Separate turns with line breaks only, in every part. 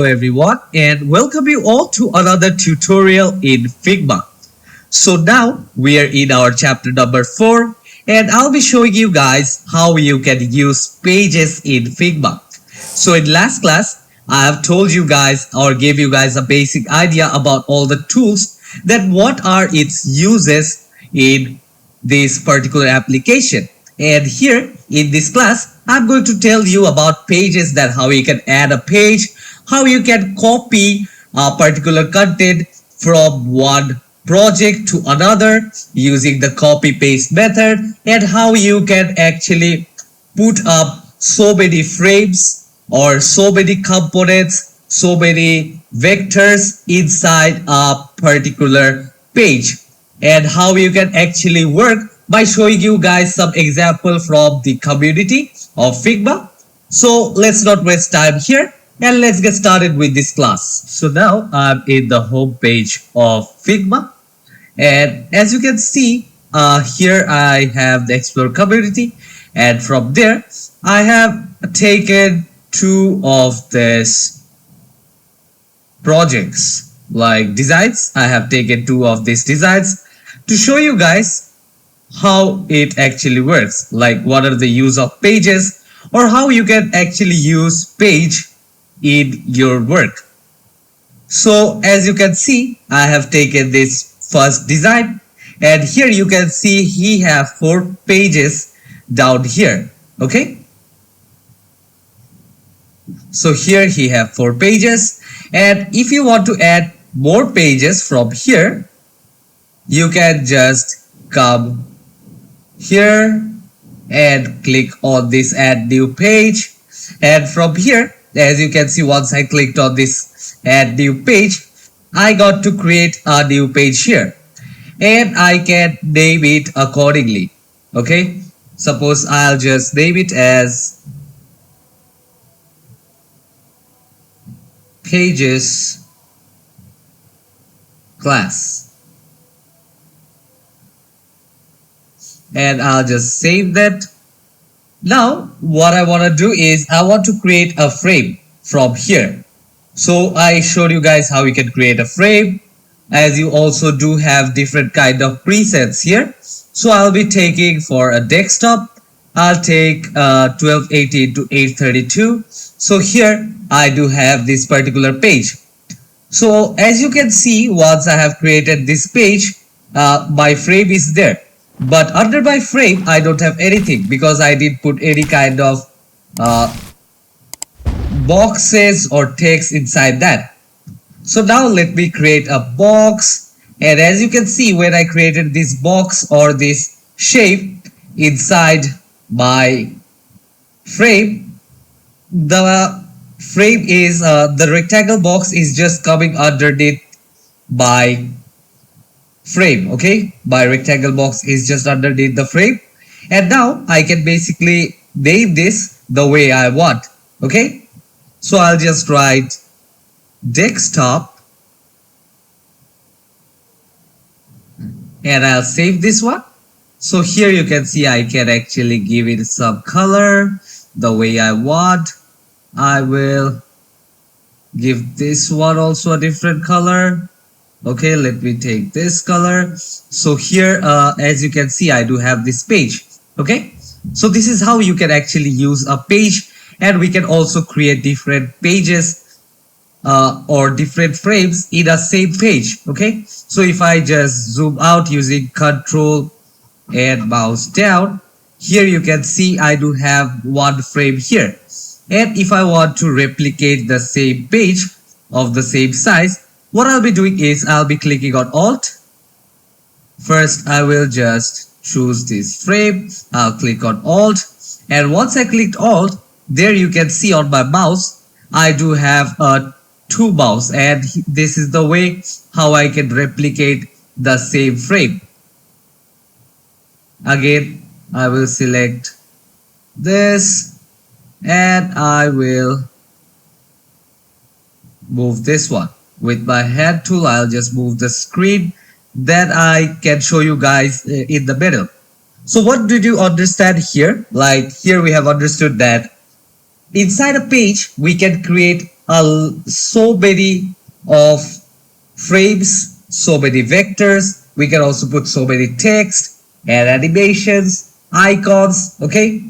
Hello everyone and welcome you all to another tutorial in Figma. So now we are in our chapter number 4 and I'll be showing you guys how you can use pages in Figma. So in last class I have told you guys or gave you guys a basic idea about all the tools that what are its uses in this particular application. And here in this class I'm going to tell you about pages, that how you can add a page, how you can copy a particular content from one project to another using the copy paste method, and how you can actually put up so many frames or so many components, so many vectors inside a particular page, and how you can actually work by showing you guys some example from the community of Figma. So let's not waste time here and let's get started with this class. So now I'm in the home page of Figma, and as you can see here I have the explore community, and from there I have taken two of these projects like designs. I have taken two of these designs to show you guys how it actually works, like what are the use of pages or how you can actually use page in your work. So as you can see I have taken this first design, and here you can see he have 4 pages down here. Okay, so here he have 4 pages, and if you want to add more pages from here you can just come here and click on this add new page, and from here as you can see once I clicked on this add new page I got to create a new page here, and I can name it accordingly. Okay, suppose I'll just name it as pages class, and I'll just save that. Now what I want to do is I want to create a frame from here. So I showed you guys how you can create a frame, as you also do have different kind of presets here. So I'll be taking for a desktop, I'll take 1280 to 832. So here I do have this particular page. So as you can see, once I have created this page, my frame is there. But under my frame, I don't have anything because I didn't put any kind of boxes or text inside that. So now let me create a box, and as you can see when I created this box or this shape inside my frame, the frame is the rectangle box is just coming underneath my frame. Okay, my rectangle box is just underneath the frame, and now I can basically name this the way I want. Okay, so I'll just write desktop and I'll save this one. So here you can see I can actually give it some color the way I want. I will give this one also a different color. Okay, let me take this color. So here as you can see I do have this page. Okay, so this is how you can actually use a page, and we can also create different pages or different frames in a same page. Okay, so if I just zoom out using Control and mouse down, here you can see I do have one frame here, and if I want to replicate the same page of the same size, what I'll be doing is I'll be clicking on Alt. First I will just choose this frame, I'll click on Alt, and once I clicked Alt, there you can see on my mouse I do have a 2 mouse, and this is the way how I can replicate the same frame. Again I will select this and I will move this one. With my hand tool I'll just move the screen, then I can show you guys in the middle. So what did you understand here? Like here we have understood that inside a page we can create so many of frames, so many vectors. We can also put so many text and animations, icons. Okay,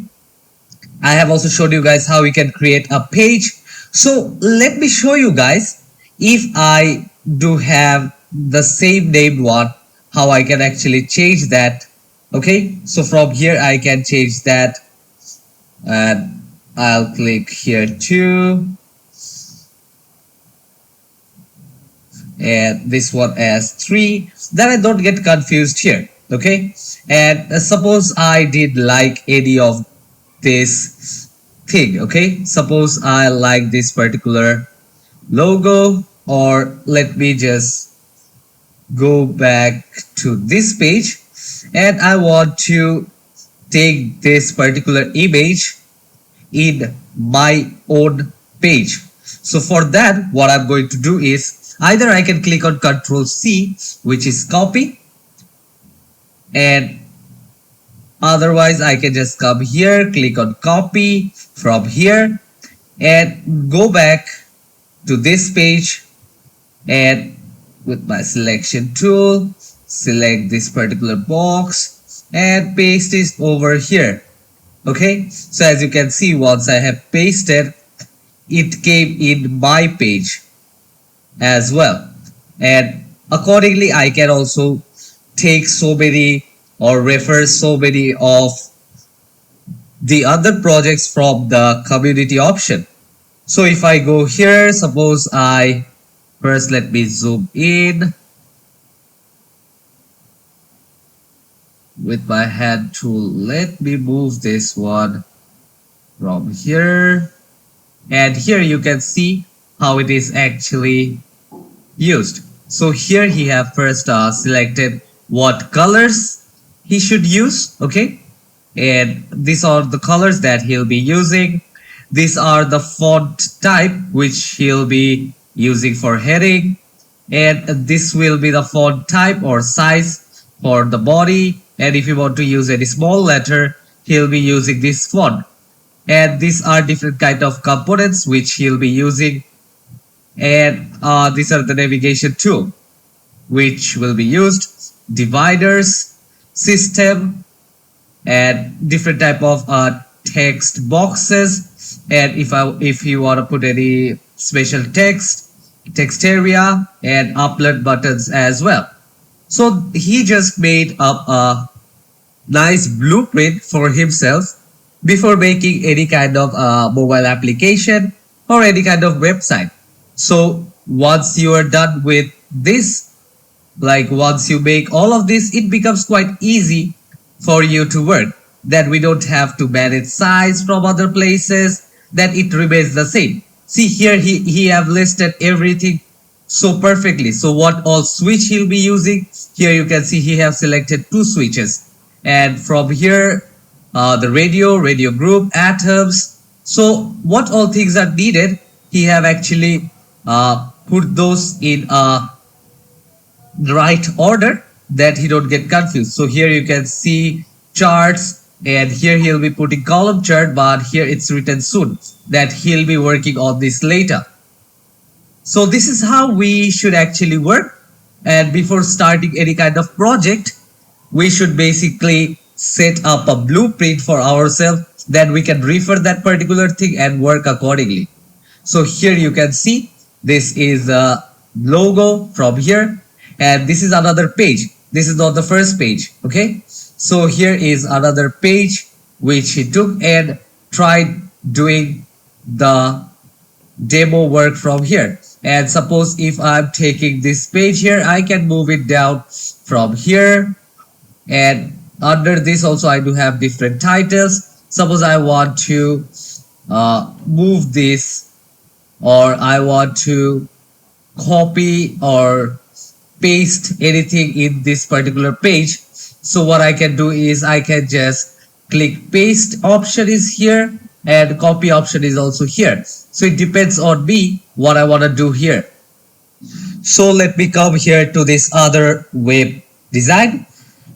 I have also showed you guys how we can create a page. So let me show you guys, if I do have the same named one, how I can actually change that. Okay, so from here I can change that, and I'll click here too, and this one as 3, then I don't get confused here. Okay, and suppose I did like any of this thing. Okay, suppose I like this particular logo, or let me just go back to this page, and I want to take this particular image in my own page. So for that, what I'm going to do is either I can click on Ctrl C, which is copy, and otherwise I can just come here, click on copy from here, and go back to this page, and with my selection tool, select this particular box and paste it over here. Okay, so as you can see, once I have pasted, it came in my page as well, and accordingly I can also take so many or refer so many of the other projects from the community option. So if I go here, suppose I first, let me zoom in with my hand tool. Let me move this one from here, and here you can see how it is actually used. So here he have first selected what colors he should use. Okay, and these are the colors that he'll be using. These are the font type which he'll be using for heading, and this will be the font type or size for the body, and if you want to use any small letter, he'll be using this font. And these are different kind of components which he'll be using, and these are the navigation tool which will be used, dividers, system, and different type of text boxes, and if you want to put any special text area, and upload buttons as well. So he just made up a nice blueprint for himself before making any kind of mobile application or any kind of website. So once you are done with this, like once you make all of this, it becomes quite easy for you to work, that we don't have to manage size from other places, that it remains the same. See here, he have listed everything so perfectly. So what all switch he'll be using, here you can see he have selected 2 switches, and from here the radio group, atoms. So what all things are needed, he have actually put those in the right order, that he don't get confused. So here you can see charts, and here he'll be putting column chart, but here it's written soon that he'll be working on this later. So this is how we should actually work, and before starting any kind of project, we should basically set up a blueprint for ourselves, then we can refer that particular thing and work accordingly. So here you can see this is a logo from here, and this is another page. This is not the first page. Okay, so here is another page which he took and tried doing the demo work from here. And suppose if I'm taking this page here, I can move it down from here, and under this also I do have different titles. Suppose I want to move this, or I want to copy or paste anything in this particular page. So what I can do is I can just click paste option is here, and copy option is also here. So it depends on me what I want to do here. So let me come here to this other web design,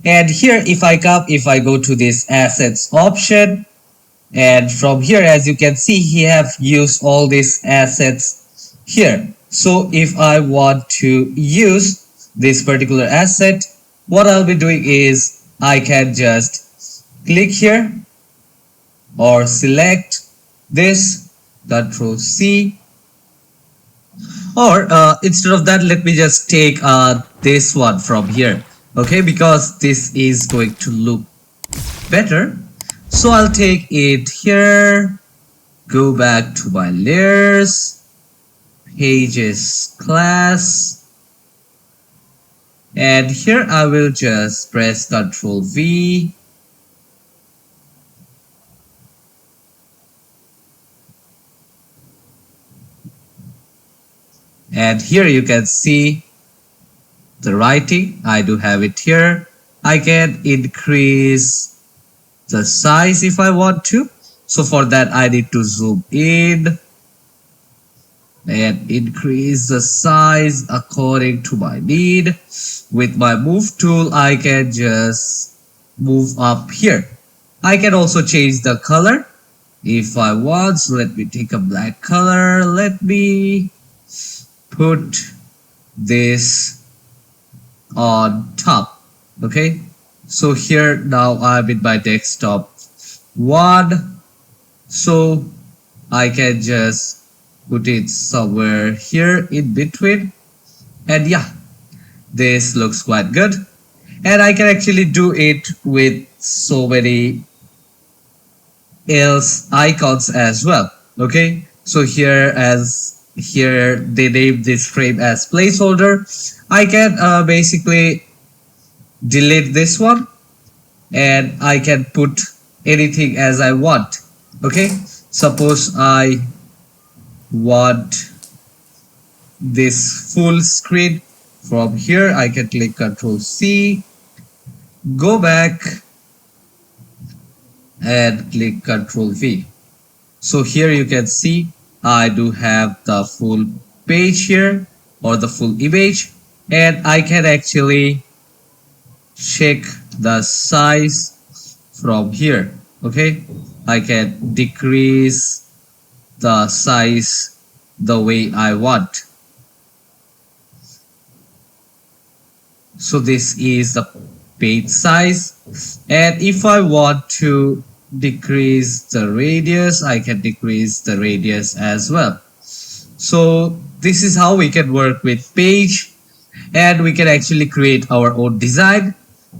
and here if I go to this assets option, and from here as you can see he have used all these assets here. So if I want to use this particular asset, what I'll be doing is I can just click here or select this, Control C, or instead of that, let me just take this one from here, okay, because this is going to look better. So I'll take it here, go back to my layers, pages class, and here I will just press Ctrl V, and here you can see the writing. I do have it here. I can increase the size if I want to. So for that I need to zoom in and increase the size according to my need. With my move tool I can just move up here. I can also change the color if I want. So let me take a black color. Let me put this on top. Okay, so here now I'm in my desktop 1, so I can just put it somewhere here in between, and yeah, this looks quite good. And I can actually do it with so many else icons as well. Okay, so here they name this frame as placeholder. I can basically delete this one and I can put anything as I want. Okay, suppose I want this full screen. From here I can click Ctrl C, go back and click Ctrl V. So here you can see I do have the full page here, or the full image, and I can actually check the size from here. Okay, I can decrease the size the way I want. So this is the page size, and if I want to decrease the radius, I can decrease the radius as well. So this is how we can work with page, and we can actually create our own design,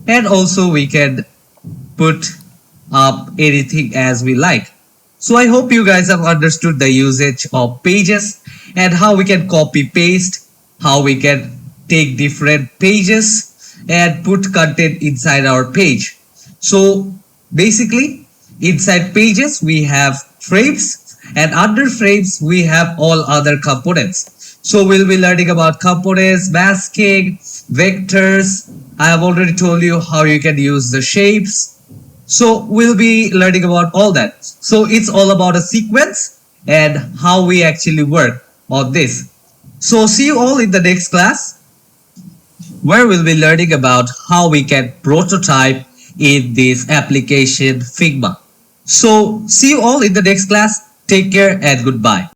and also we can put up anything as we like. So I hope you guys have understood the usage of pages and how we can copy paste, how we can take different pages and put content inside our page. So basically inside pages we have frames, and under frames we have all other components. So we'll be learning about components, masking, vectors. I have already told you how you can use the shapes. So we'll be learning about all that. So it's all about a sequence and how we actually work on this. So see you all in the next class, where we'll be learning about how we can prototype in this application Figma. So see you all in the next class. Take care and goodbye.